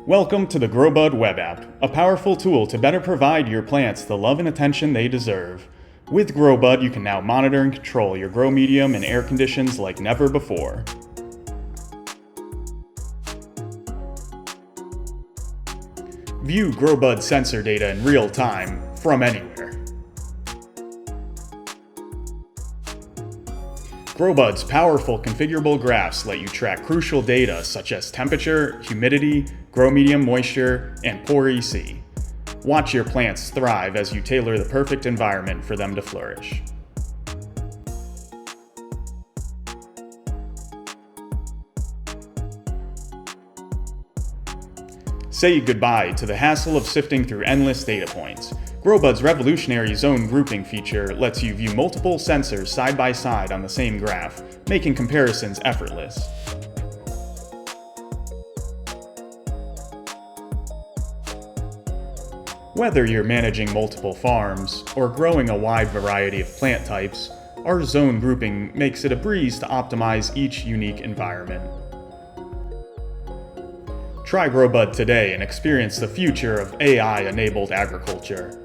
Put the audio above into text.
Welcome to the Growbud Web App, a powerful tool to better provide your plants the love and attention they deserve. With Growbud, you can now monitor and control your grow medium and air conditions like never before. View Growbud sensor data in real time from anywhere. Growbud's powerful configurable graphs let you track crucial data such as temperature, humidity, grow medium moisture, and pore EC. Watch your plants thrive as you tailor the perfect environment for them to flourish. Say goodbye to the hassle of sifting through endless data points. Growbud's revolutionary zone grouping feature lets you view multiple sensors side by side on the same graph, making comparisons effortless. Whether you're managing multiple farms or growing a wide variety of plant types, our zone grouping makes it a breeze to optimize each unique environment. Try Growbud today and experience the future of AI-enabled agriculture.